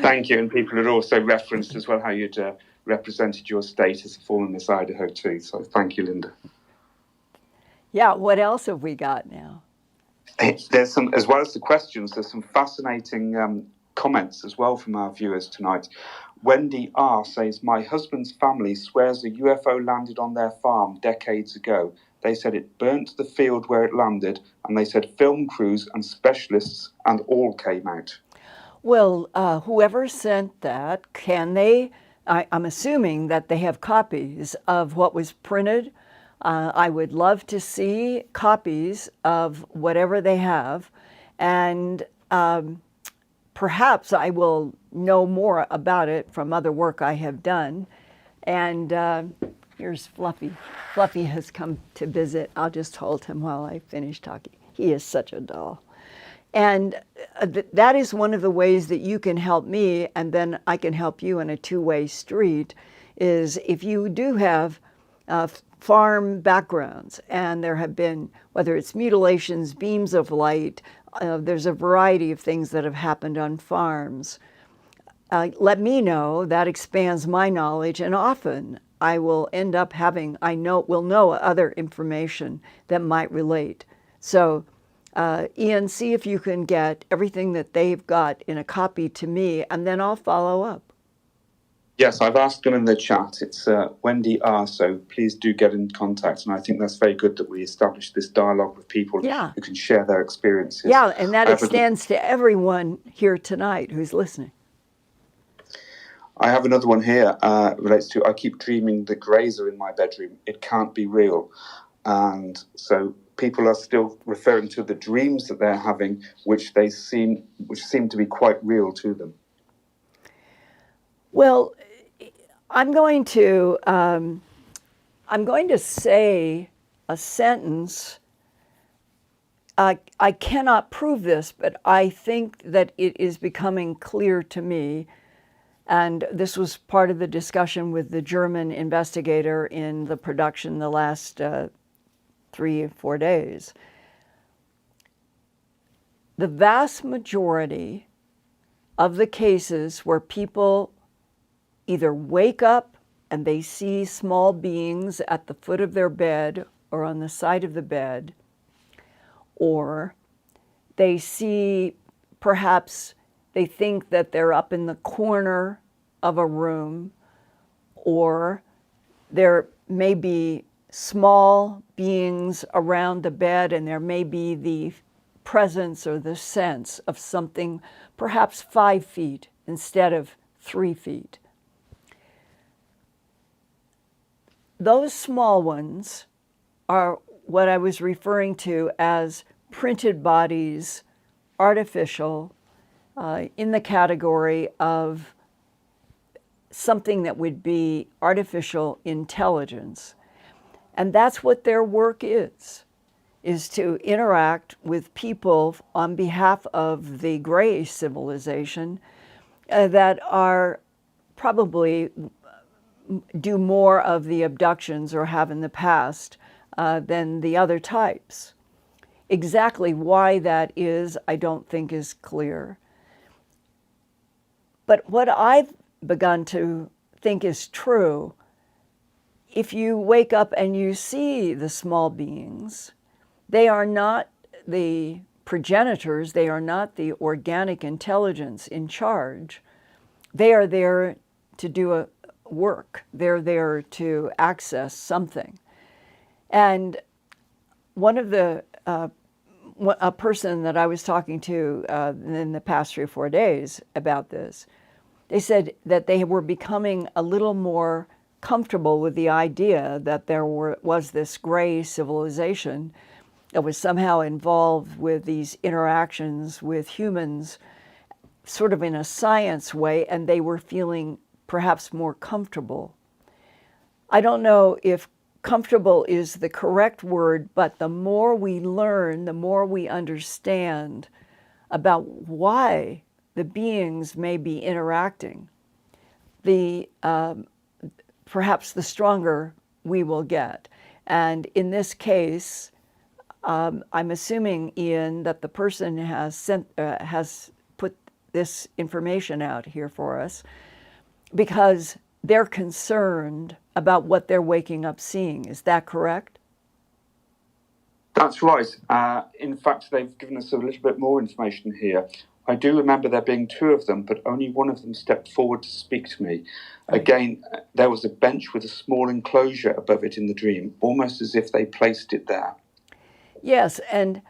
Thank you, and people had also referenced as well how you'd represented your state as a former Miss Idaho too, so thank you, Linda. Yeah, what else have we got now? There's some, as well as the questions, there's some fascinating comments as well from our viewers tonight. Wendy R. says, my husband's family swears a UFO landed on their farm decades ago. They said it burnt the field where it landed, and they said film crews and specialists and all came out. Well, whoever sent that, can they, I'm assuming that they have copies of what was printed. I would love to see copies of whatever they have, and perhaps I will know more about it from other work I have done. And here's Fluffy. Fluffy has come to visit. I'll just hold him while I finish talking. He is such a doll. And that is one of the ways that you can help me, and then I can help you in a two-way street, is if you do have farm backgrounds, and there have been, whether it's mutilations, beams of light, there's a variety of things that have happened on farms. Let me know. That expands my knowledge, and often I will end up having, will know other information that might relate. So Ian, see if you can get everything that they've got in a copy to me, and then I'll follow up. Yes, I've asked them in the chat. It's Wendy R, so please do get in contact. And I think that's very good that we establish this dialogue with people who can share their experiences. Yeah, and that extends to everyone here tonight who's listening. I have another one here, relates to, I keep dreaming the grazer in my bedroom. It can't be real. And so people are still referring to the dreams that they're having, which seem to be quite real to them. Well, I'm going to say a sentence. I cannot prove this, but I think that it is becoming clear to me, and this was part of the discussion with the German investigator in the production the last 3 or 4 days. The vast majority of the cases where people either wake up and they see small beings at the foot of their bed or on the side of the bed, or they see, perhaps they think that they're up in the corner of a room, or there may be small beings around the bed, and there may be the presence or the sense of something perhaps 5 feet instead of 3 feet. Those small ones are what I was referring to as printed bodies, artificial, in the category of something that would be artificial intelligence. And that's what their work is to interact with people on behalf of the gray civilization that are probably do more of the abductions or have in the past than the other types. Exactly why that is, I don't think is clear. But what I've begun to think is true, if you wake up and you see the small beings, they are not the progenitors, they are not the organic intelligence in charge. They are there to do a work. They're there to access something. And one of the, a person that I was talking to in the past 3 or 4 days about this, they said that they were becoming a little more comfortable with the idea that there was this gray civilization that was somehow involved with these interactions with humans, sort of in a science way, and they were feeling perhaps more comfortable. I don't know if comfortable is the correct word, but the more we learn, the more we understand about why the beings may be interacting, perhaps the stronger we will get. And in this case, I'm assuming, Ian, that the person has put this information out here for us because they're concerned about what they're waking up seeing. Is that correct? That's right. In fact, they've given us a little bit more information here. I do remember there being 2 of them, but only one of them stepped forward to speak to me. Again, there was a bench with a small enclosure above it in the dream, almost as if they placed it there. Yes, and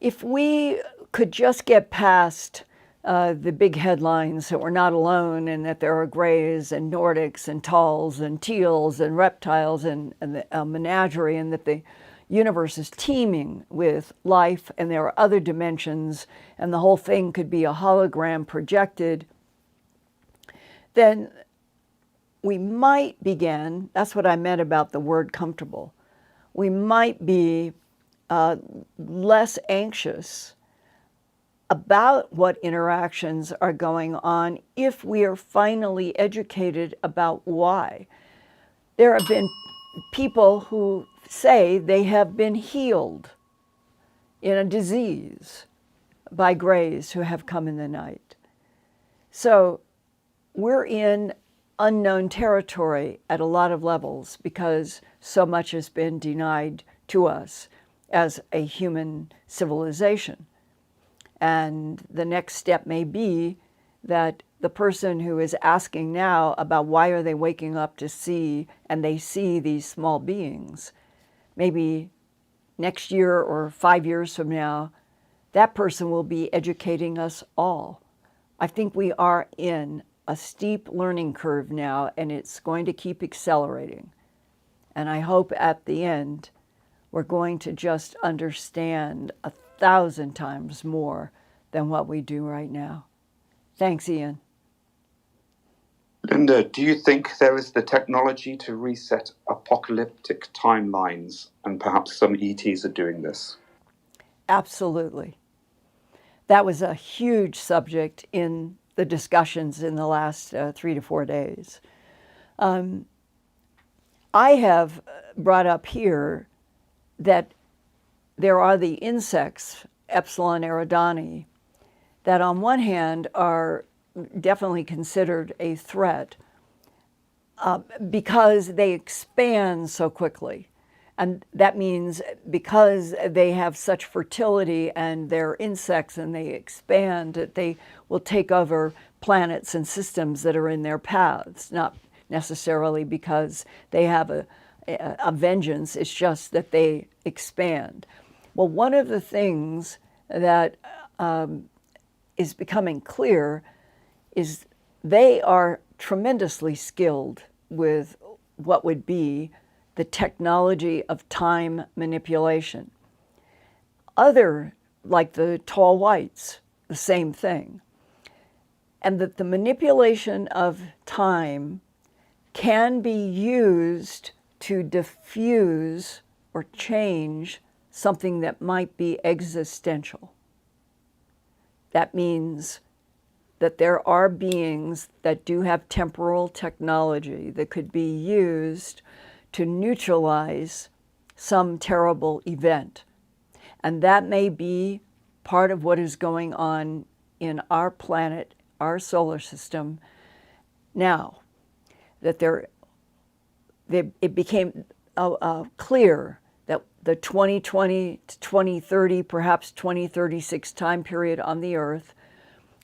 if we could just get past the big headlines that we're not alone and that there are grays and Nordics and talls and teals and reptiles and a menagerie, and that the universe is teeming with life and there are other dimensions and the whole thing could be a hologram projected, then we might begin, that's what I meant about the word comfortable, we might be less anxious about what interactions are going on if we are finally educated about why. There have been people who say they have been healed in a disease by grays who have come in the night. So we're in unknown territory at a lot of levels because so much has been denied to us as a human civilization. And the next step may be that the person who is asking now about why are they waking up to see, and they see these small beings, maybe next year or 5 years from now, that person will be educating us all. I think we are in a steep learning curve now, and it's going to keep accelerating. And I hope at the end, we're going to just understand 1,000 times more than what we do right now. Thanks, Ian. Linda, do you think there is the technology to reset apocalyptic timelines, and perhaps some ETs are doing this? Absolutely. That was a huge subject in the discussions in the last 3 to 4 days. I have brought up here that there are the insects, Epsilon eridani, that on one hand are definitely considered a threat because they expand so quickly. And that means because they have such fertility and they're insects and they expand, that they will take over planets and systems that are in their paths, not necessarily because they have a vengeance, it's just that they expand. Well, one of the things that is becoming clear is they are tremendously skilled with what would be the technology of time manipulation. Other, like the tall whites, the same thing. And that the manipulation of time can be used to diffuse or change something that might be existential. That means that there are beings that do have temporal technology that could be used to neutralize some terrible event. And that may be part of what is going on in our planet, our solar system now, that it became clear that the 2020 to 2030, perhaps 2036 time period on the Earth,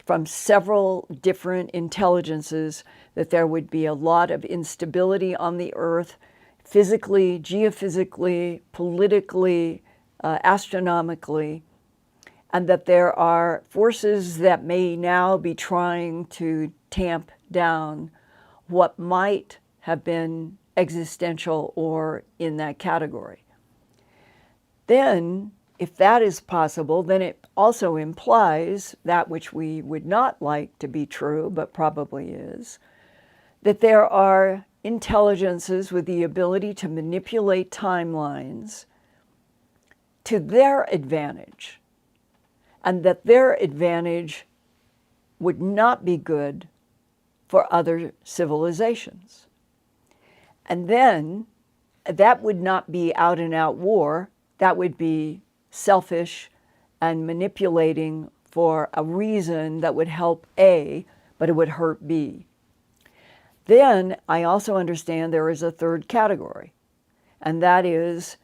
from several different intelligences, that there would be a lot of instability on the Earth, physically, geophysically, politically, astronomically, and that there are forces that may now be trying to tamp down what might have been existential or in that category. Then, if that is possible, then it also implies that which we would not like to be true, but probably is, that there are intelligences with the ability to manipulate timelines to their advantage, and that their advantage would not be good for other civilizations. And then that would not be out and out war, that would be selfish and manipulating for a reason that would help A, but it would hurt B. Then I also understand there is a third category, and that is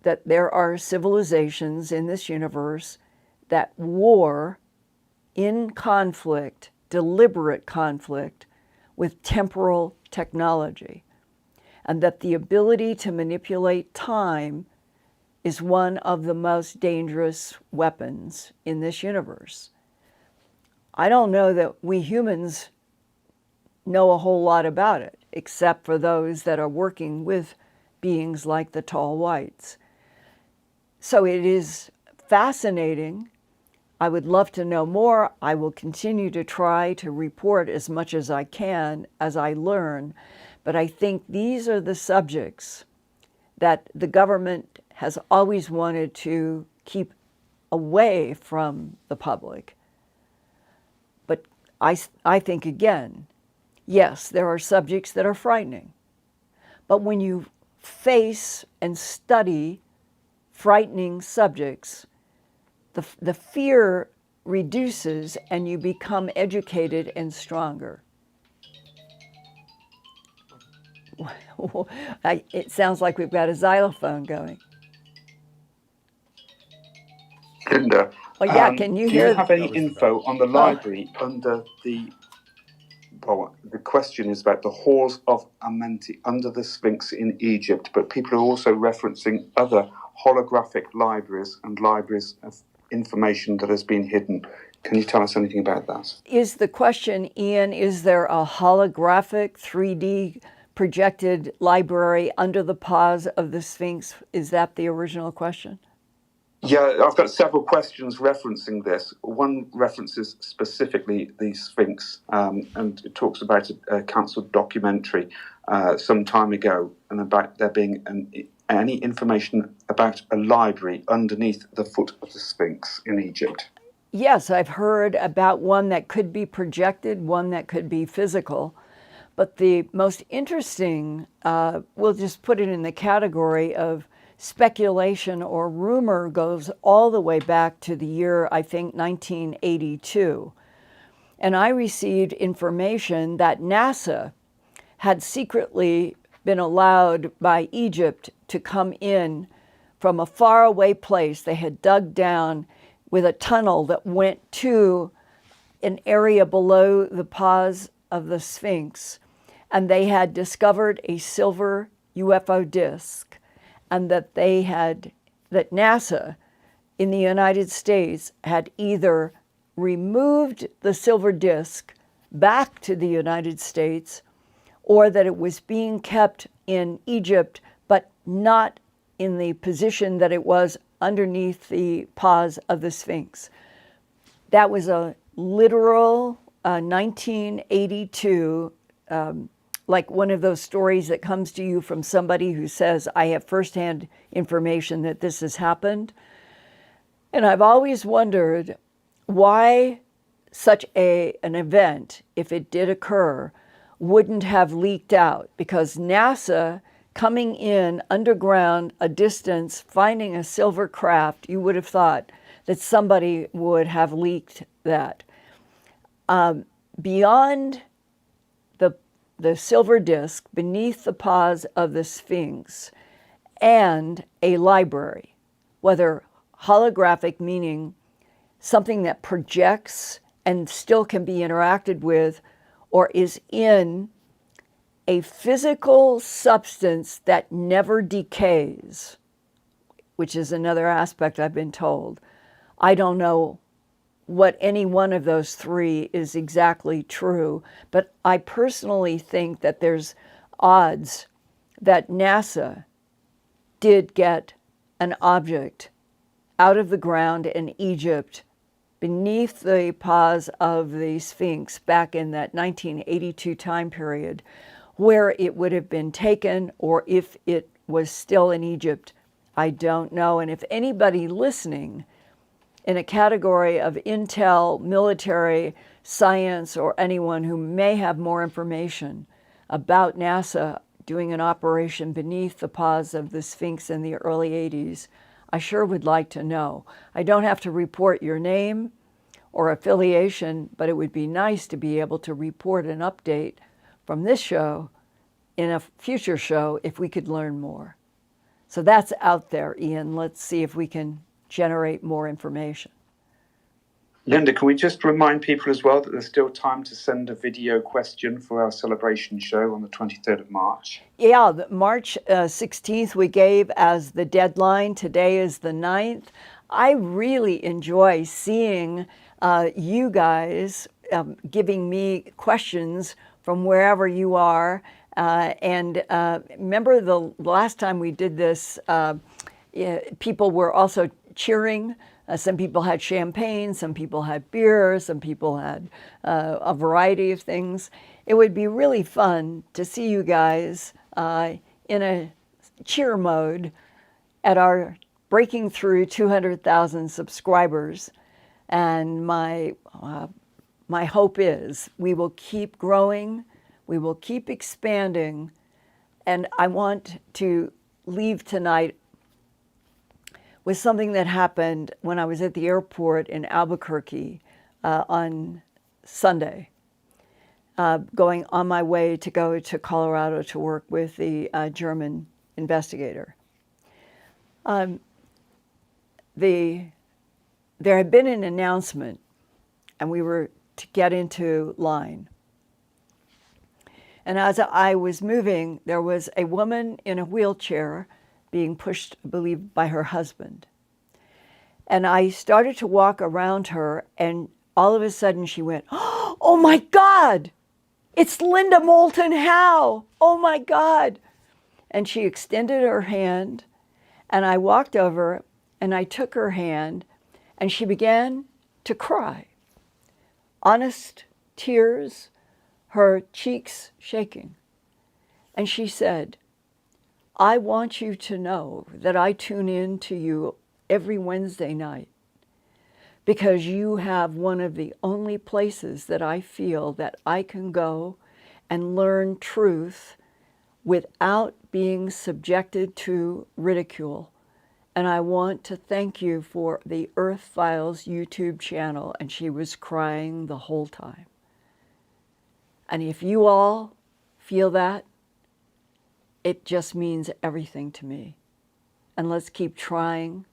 that there are civilizations in this universe that war in conflict, deliberate conflict, with temporal technology, and that the ability to manipulate time is one of the most dangerous weapons in this universe. I don't know that we humans know a whole lot about it, except for those that are working with beings like the tall whites. So it is fascinating. I would love to know more. I will continue to try to report as much as I can as I learn, but I think these are the subjects that the government has always wanted to keep away from the public. But I think, again, yes, there are subjects that are frightening. But when you face and study frightening subjects, the fear reduces and you become educated and stronger. It sounds like we've got a xylophone going. Linda, Oh yeah, can you hear? Do you have any info on the library under the, well, the question is about the halls of Amenti under the Sphinx in Egypt, but people are also referencing other holographic libraries and libraries of information that has been hidden. Can you tell us anything about that? Is the question, Ian, is there a holographic 3D projected library under the paws of the Sphinx? Is that the original question? Yeah, I've got several questions referencing this. One references specifically the Sphinx, and it talks about a cancelled documentary some time ago, and about there being any information about a library underneath the foot of the Sphinx in Egypt. Yes, I've heard about one that could be projected, one that could be physical. But the most interesting, we'll just put it in the category of speculation or rumor, goes all the way back to the year, I think, 1982. And I received information that NASA had secretly been allowed by Egypt to come in from a faraway place. They had dug down with a tunnel that went to an area below the paws of the Sphinx. And they had discovered a silver UFO disk, and that that NASA in the United States had either removed the silver disk back to the United States, or that it was being kept in Egypt, but not in the position that it was underneath the paws of the Sphinx. That was a literal 1982, like one of those stories that comes to you from somebody who says, I have firsthand information that this has happened. And I've always wondered why such an event, if it did occur, wouldn't have leaked out, because NASA coming in underground a distance, finding a silver craft, you would have thought that somebody would have leaked that. Beyond the silver disc, beneath the paws of the Sphinx, and a library, whether holographic, meaning something that projects and still can be interacted with, or is in a physical substance that never decays, which is another aspect I've been told. I don't know what any one of those three is exactly true, but I personally think that there's odds that NASA did get an object out of the ground in Egypt beneath the paws of the Sphinx back in that 1982 time period, where it would have been taken, or if it was still in Egypt, I don't know. And if anybody listening in a category of intel, military, science, or anyone who may have more information about NASA doing an operation beneath the paws of the Sphinx in the early 80s, I sure would like to know. I don't have to report your name or affiliation, but it would be nice to be able to report an update from this show in a future show if we could learn more. So that's out there, Ian. Let's see if we can generate more information. Linda, can we just remind people as well that there's still time to send a video question for our celebration show on the 23rd of March? Yeah, March 16th we gave as the deadline. Today is the 9th. I really enjoy seeing you guys giving me questions from wherever you are. And remember the last time we did this, people were also cheering. Some people had champagne, some people had beer, some people had a variety of things. It would be really fun to see you guys in a cheer mode at our breaking through 200,000 subscribers. And my hope is we will keep growing, we will keep expanding, and I want to leave tonight with something that happened when I was at the airport in Albuquerque on Sunday, going on my way to go to Colorado to work with the German investigator. There had been an announcement, and we were to get into line. And as I was moving, there was a woman in a wheelchair being pushed, I believe, by her husband. And I started to walk around her, and all of a sudden she went, "Oh my God, it's Linda Moulton Howe, oh my God." And she extended her hand, and I walked over, and I took her hand, and she began to cry. Honest tears, her cheeks shaking. And she said, "I want you to know that I tune in to you every Wednesday night because you have one of the only places that I feel that I can go and learn truth without being subjected to ridicule. And I want to thank you for the Earthfiles YouTube channel." And she was crying the whole time. And if you all feel that, it just means everything to me. And let's keep trying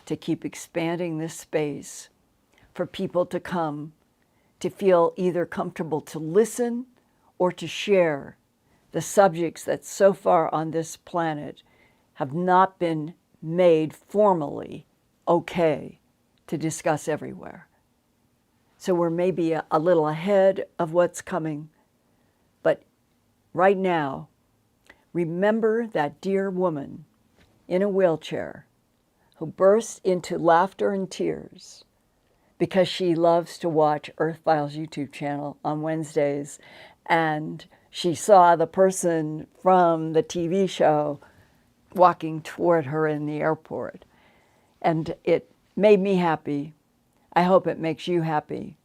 to keep expanding this space for people to come to feel either comfortable to listen or to share the subjects that so far on this planet have not been made formally okay to discuss everywhere. So we're maybe a little ahead of what's coming, but right now, remember that dear woman in a wheelchair who bursts into laughter and tears because she loves to watch Earthfiles YouTube channel on Wednesdays, and she saw the person from the TV show walking toward her in the airport. And it made me happy. I hope it makes you happy.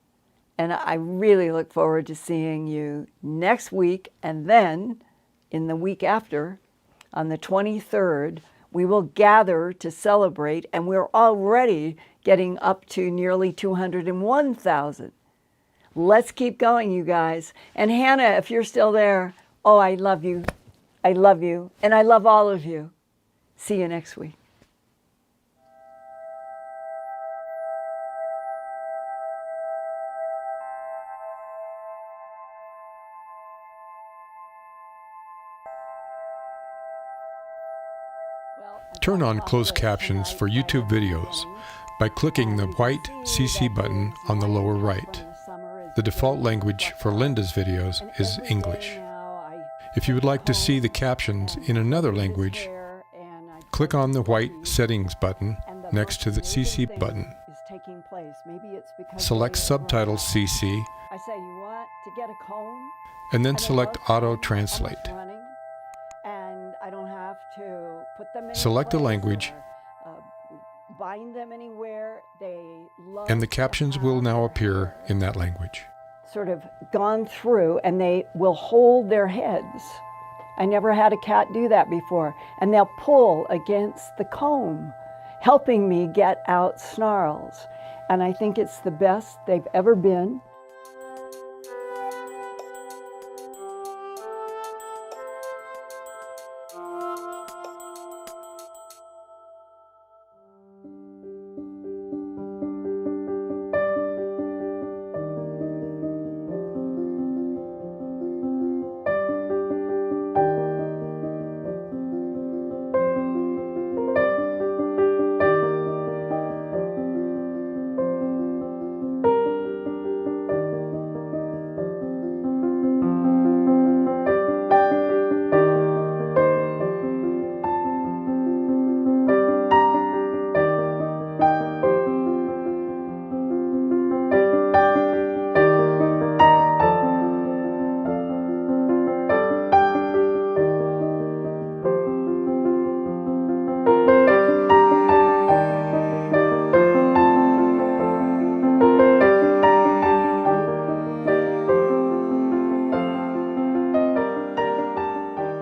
And I really look forward to seeing you next week. And then in the week after, on the 23rd, we will gather to celebrate. And we're already getting up to nearly 201,000. Let's keep going, you guys. And Hannah, if you're still there, oh, I love you. I love you. And I love all of you. See you next week. Turn on closed captions for YouTube videos by clicking the white CC button on the lower right. The default language for Linda's videos is English. If you would like to see the captions in another language, click on the white settings button next to the CC button. Select Subtitles CC and then select Auto Translate. Select a language, and the captions will now appear in that language. Sort of gone through, and they will hold their heads. I never had a cat do that before. And they'll pull against the comb, helping me get out snarls. And I think it's the best they've ever been.